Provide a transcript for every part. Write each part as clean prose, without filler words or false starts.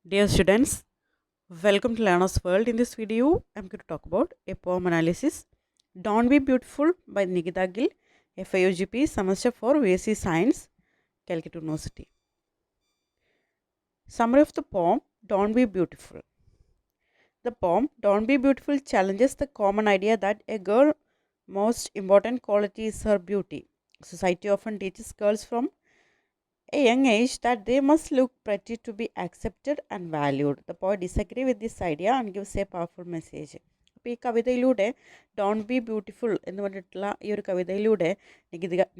Dear students, welcome to Learner's World. In this video, I'm going to talk about a poem analysis. Don't Be Beautiful by Nikita Gill, FIUGP, semester for VSc Science, Calcutta University. Summary of the poem, Don't Be Beautiful. The poem, Don't Be Beautiful, challenges the common idea that a girl's most important quality is her beauty. Society often teaches girls from a young age that they must look pretty to be accepted and valued. The poet disagrees with this idea and gives a powerful message. അപ്പോൾ ഈ കവിതയിലൂടെ don't be beautiful എന്ന് പറഞ്ഞിട്ടുള്ള ഈ ഒരു കവിതയിലൂടെ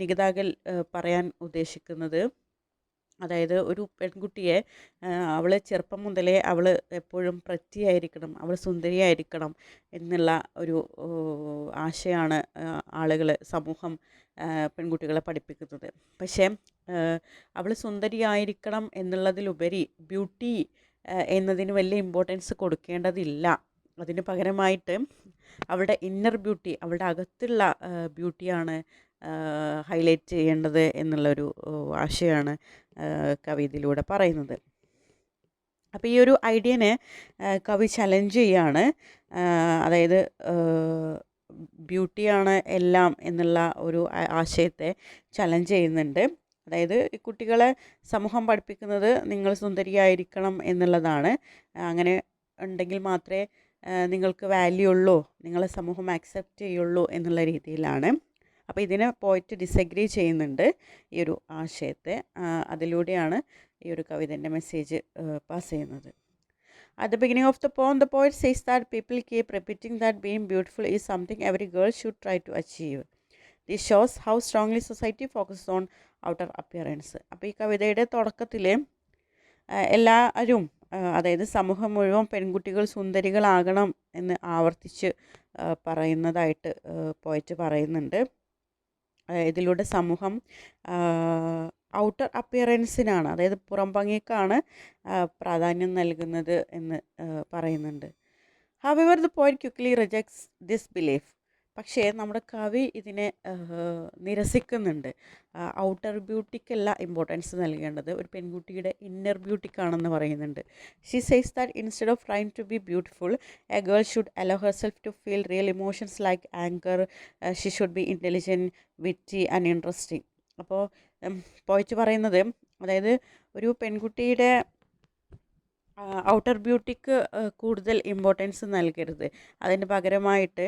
നികിതാകൽ പറയാൻ ഉദ്ദേശിക്കുന്നത്, അതായത് ഒരു പെൺകുട്ടിയെ അവൾ ചെറുപ്പം മുതലേ അവൾ എപ്പോഴും പ്രറ്റിയായിരിക്കണം, അവൾ സുന്ദരിയായിരിക്കണം എന്നുള്ള ഒരു ആശയമാണ് ആളുകൾ, സമൂഹം പെൺകുട്ടികളെ പഠിപ്പിക്കുന്നത്. പക്ഷേ അവൾ സുന്ദരിയായിരിക്കണം എന്നുള്ളതിലുപരി ബ്യൂട്ടി എന്നതിന് വലിയ ഇമ്പോർട്ടൻസ് കൊടുക്കേണ്ടതില്ല. അതിന് പകരമായിട്ട് അവളുടെ ഇന്നർ ബ്യൂട്ടി, അവളുടെ അകത്തുള്ള ബ്യൂട്ടിയാണ് ഹൈലൈറ്റ് ചെയ്യേണ്ടത് എന്നുള്ളൊരു ആശയമാണ് കവിതയിലൂടെ പറയുന്നത്. അപ്പോൾ ഈ ഒരു ഐഡിയനെ കവി ചലഞ്ച് ചെയ്യാണ്. അതായത് ബ്യൂട്ടിയാണ് എല്ലാം എന്നുള്ള ഒരു ആശയത്തെ ചലഞ്ച് ചെയ്യുന്നുണ്ട്. അതായത് കുട്ടികളെ സമൂഹം പഠിപ്പിക്കുന്നത് നിങ്ങൾ സുന്ദരിയായിരിക്കണം എന്നുള്ളതാണ്. അങ്ങനെ ഉണ്ടെങ്കിൽ മാത്രമേ നിങ്ങൾക്ക് വാല്യൂ ഉള്ളൂ, നിങ്ങളെ സമൂഹം ആക്സെപ്റ്റ് ചെയ്യുള്ളൂ എന്നുള്ള രീതിയിലാണ്. അപ്പോൾ ഇതിനെ പോയിട്ട് ഡിസഗ്രി ചെയ്യുന്നുണ്ട് ഈ ഒരു ആശയത്തെ. അതിലൂടെയാണ് ഈ ഒരു കവിതൻ്റെ മെസ്സേജ് പാസ് ചെയ്യുന്നത്. At the beginning of the poem, the poet says that people keep repeating that being beautiful is something every girl should try to achieve. This shows how strongly society focuses on outer appearance. അപ്പോൾ ഈ കവിതയുടെ തുടക്കത്തിൽ എല്ലാവരും, അതായത് സമൂഹം മുഴുവൻ പെൺകുട്ടികൾ സുന്ദരികളാകണം എന്ന് ആവർത്തിച്ച് പറയുന്നതായിട്ട് പോയിട്ട് പറയുന്നുണ്ട്. ഇതിലൂടെ സമൂഹം ഔട്ടർ അപ്പിയറൻസിനാണ്, അതായത് പുറം ഭംഗിക്കാണ് പ്രാധാന്യം നൽകുന്നത് എന്ന് പറയുന്നുണ്ട്. However, the poet quickly rejects this belief. പക്ഷേ നമ്മുടെ കവി ഇതിനെ നിരസിക്കുന്നുണ്ട്. ഔട്ടർ ബ്യൂട്ടിക്കല്ല ഇമ്പോർട്ടൻസ് നൽകേണ്ടത്, ഒരു പെൺകുട്ടിയുടെ ഇന്നർ ബ്യൂട്ടിക്കാണെന്ന് പറയുന്നുണ്ട്. She says that instead of trying to be beautiful, a girl should allow herself to feel real emotions like anger. She should be intelligent, witty and interesting. അപ്പോൾ പോയിറ്റ് പറയുന്നത്, അതായത് ഒരു പെൺകുട്ടിയുടെ ഔട്ടർ ബ്യൂട്ടിക്ക് കൂടുതൽ ഇമ്പോർട്ടൻസ് നൽകരുത്. അതിന് പകരമായിട്ട്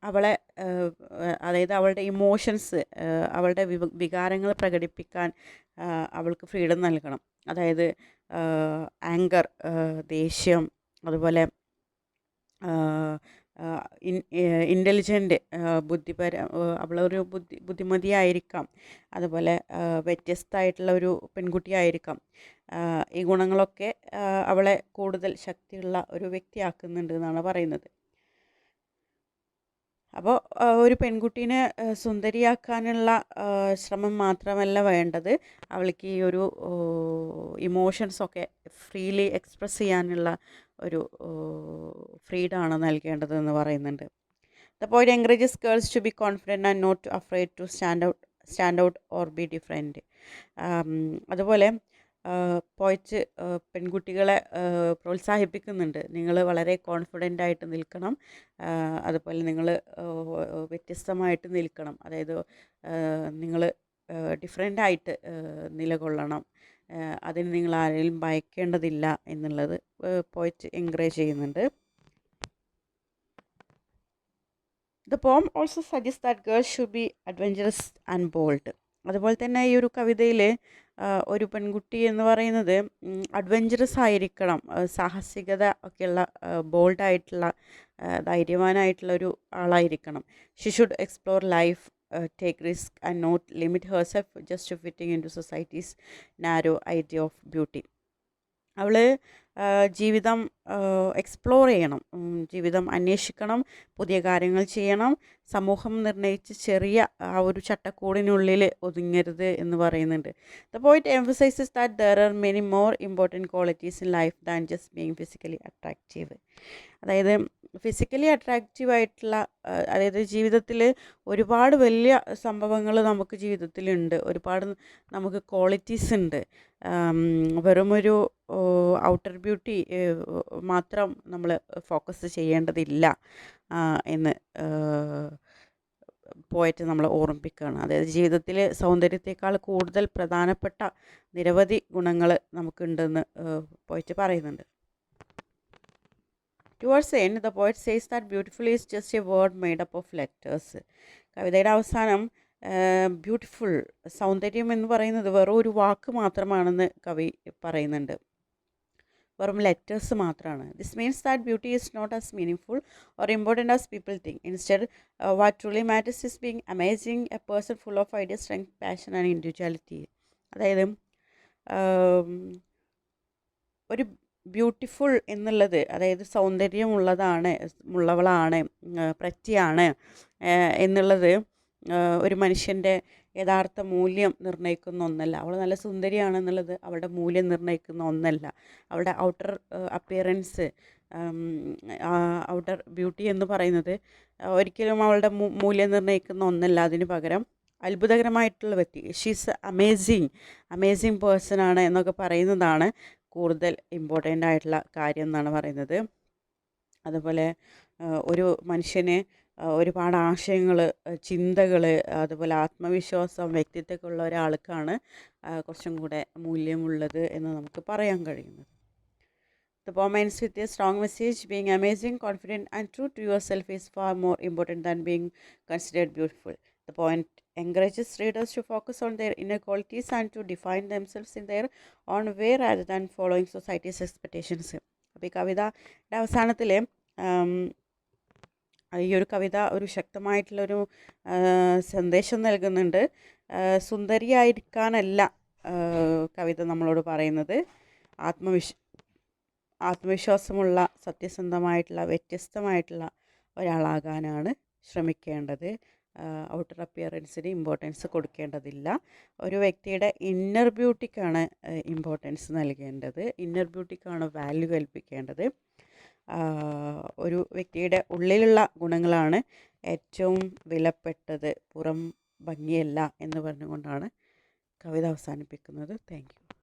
അവളെ, അതായത് അവളുടെ ഇമോഷൻസ്, അവളുടെ വികാരങ്ങൾ പ്രകടിപ്പിക്കാൻ അവൾക്ക് ഫ്രീഡം നൽകണം. അതായത് ആങ്കർ, ദേഷ്യം, അതുപോലെ ഇൻ്റലിജൻറ്റ്, അവളൊരു ബുദ്ധിമതിയായിരിക്കാം, അതുപോലെ വ്യത്യസ്തമായിട്ടുള്ള ഒരു പെൺകുട്ടിയായിരിക്കാം. ഈ ഗുണങ്ങളൊക്കെ അവളെ കൂടുതൽ ശക്തിയുള്ള ഒരു വ്യക്തിയാക്കുന്നുണ്ട് എന്നാണ് പറയുന്നത്. അപ്പോൾ ഒരു പെൺകുട്ടീനെ സുന്ദരിയാക്കാനുള്ള ശ്രമം മാത്രമല്ല വേണ്ടത്, അവൾക്ക് ഈ ഒരു ഇമോഷൻസൊക്കെ ഫ്രീലി എക്സ്പ്രസ് ചെയ്യാനുള്ള ഒരു ഫ്രീഡമാണ് നൽകേണ്ടതെന്ന് പറയുന്നുണ്ട്. The point encourages girls to be confident and not afraid to stand out or be different. അതുപോലെ പോയിറ്റ് പെൺകുട്ടികളെ പ്രോത്സാഹിപ്പിക്കുന്നുണ്ട്. നിങ്ങൾ വളരെ കോൺഫിഡൻ്റ് ആയിട്ട് നിൽക്കണം, അതുപോലെ നിങ്ങൾ വ്യത്യസ്തമായിട്ട് നിൽക്കണം, അതായത് നിങ്ങൾ ഡിഫറെൻ്റായിട്ട് നിലകൊള്ളണം, അതിന് നിങ്ങൾ ആരെയും ഭയക്കേണ്ടതില്ല എന്നുള്ളത് പോയിറ്റ് എൻകറേജ് ചെയ്യുന്നുണ്ട്. The poem also suggest that girls should be adventurous and bold. അതുപോലെ തന്നെ ഈ ഒരു കവിതയിൽ ഒരു പെൺകുട്ടി എന്ന് പറയുന്നത് അഡ്വഞ്ചറസ് ആയിരിക്കണം, സാഹസികത ഒക്കെയുള്ള, ബോൾഡായിട്ടുള്ള, ധൈര്യവാനായിട്ടുള്ള ഒരു ആളായിരിക്കണം. She should explore life, take risk and not limit herself just fitting in to society's narrow idea of beauty. അവൾ ജീവിതം എക്സ്പ്ലോർ ചെയ്യണം, ജീവിതം അന്വേഷിക്കണം, പുതിയ കാര്യങ്ങൾ ചെയ്യണം, സമൂഹം നിർണയിച്ച് ചെറിയ ആ ഒരു ചട്ടക്കൂടിനുള്ളിൽ ഒതുങ്ങരുത് എന്ന് പറയുന്നുണ്ട്. The poet emphasises that there are many more important qualities in life than just being physically attractive. അതായത് ഫിസിക്കലി അട്രാക്റ്റീവായിട്ടുള്ള, അതായത് ജീവിതത്തിൽ ഒരുപാട് വലിയ സംഭവങ്ങൾ നമുക്ക് ജീവിതത്തിലുണ്ട്, ഒരുപാട് നമുക്ക് ക്വാളിറ്റീസ് ഉണ്ട്. വെറുമൊരു ഔട്ടർ ബ്യൂട്ടി മാത്രം നമ്മൾ ഫോക്കസ് ചെയ്യേണ്ടതില്ല എന്ന് പോയിട്ട് നമ്മൾ ഓർമ്മിപ്പിക്കുകയാണ്. അതായത് ജീവിതത്തിൽ സൗന്ദര്യത്തെക്കാൾ കൂടുതൽ പ്രധാനപ്പെട്ട നിരവധി ഗുണങ്ങൾ നമുക്കുണ്ടെന്ന് പോയിട്ട് പറയുന്നുണ്ട്. Towards the end, the poet says that beautiful is just a word made up of letters. കവിതയുടെ അവസാനം ബ്യൂട്ടിഫുൾ, സൗന്ദര്യം എന്ന് പറയുന്നത് വെറും ഒരു വാക്ക് മാത്രമാണെന്ന് കവി പറയുന്നുണ്ട്, വെറും ലെറ്റേഴ്സ് മാത്രമാണ്. This means that beauty is not as meaning or important as people think. Instead, what truly matters is being amazing, a person full of ideas, strength, passion and individuality. അതായത് ഒരു ബ്യൂട്ടിഫുൾ എന്നുള്ളത്, അതായത് ഉള്ളവളാണ്, പ്രറ്റിയാണ് എന്നുള്ളത് ഒരു മനുഷ്യൻ്റെ യഥാർത്ഥ മൂല്യം നിർണ്ണയിക്കുന്ന ഒന്നല്ല. അവൾ നല്ല സുന്ദരിയാണെന്നുള്ളത് അവളുടെ മൂല്യം നിർണ്ണയിക്കുന്ന ഒന്നല്ല. അവളുടെ ഔട്ടർ അപ്പിയറൻസ്, ഔട്ടർ ബ്യൂട്ടി എന്ന് പറയുന്നത് ഒരിക്കലും അവളുടെ മൂല്യം നിർണ്ണയിക്കുന്ന ഒന്നല്ല. അതിന് പകരം അത്ഭുതകരമായിട്ടുള്ള വ്യക്തി, ഷീസ് അമേസിങ് പേഴ്സൺ ആണ് എന്നൊക്കെ പറയുന്നതാണ് കൂടുതൽ ഇമ്പോർട്ടൻ്റ് ആയിട്ടുള്ള കാര്യം എന്നാണ് പറയുന്നത്. അതുപോലെ ഒരു മനുഷ്യന് ഒരുപാട് ആശയങ്ങൾ, ചിന്തകൾ, അതുപോലെ ആത്മവിശ്വാസം, വ്യക്തിത്വമൊക്കെ ഉള്ള ഒരാൾക്കാണ് കുറച്ചും കൂടെ മൂല്യമുള്ളത് എന്ന് നമുക്ക് പറയാൻ കഴിയുന്നത്. The poem ends with a strong message: being amazing, confident and true to yourself is far more important than being considered beautiful. The poem encourages readers to focus on their inner qualities and to define themselves in their own way rather than following society's expectations. അപ്പോൾ ഈ കവിതയുടെ അവസാനത്തിൽ ഈ ഒരു കവിത ഒരു ശക്തമായിട്ടുള്ളൊരു സന്ദേശം നൽകുന്നുണ്ട്. സുന്ദരിയായിരിക്കാനല്ല കവിത നമ്മളോട് പറയുന്നത്, ആത്മവിശ്വാസമുള്ള, സത്യസന്ധമായിട്ടുള്ള, വ്യത്യസ്തമായിട്ടുള്ള ഒരാളാകാനാണ് ശ്രമിക്കേണ്ടത്. ഔട്ടർ അപ്പിയറൻസിന് ഇമ്പോർട്ടൻസ് കൊടുക്കേണ്ടതില്ല. ഒരു വ്യക്തിയുടെ ഇന്നർ ബ്യൂട്ടിക്കാണ് ഇമ്പോർട്ടൻസ് നൽകേണ്ടത്, ഇന്നർ ബ്യൂട്ടിക്കാണ് വാല്യൂ കൽപ്പിക്കേണ്ടത്. ഒരു വ്യക്തിയുടെ ഉള്ളിലുള്ള ഗുണങ്ങളാണ് ഏറ്റവും വിലപ്പെട്ടത്, പുറം ഭംഗിയല്ല എന്ന് പറഞ്ഞുകൊണ്ടാണ് കവിത അവസാനിപ്പിക്കുന്നത്. Thank you.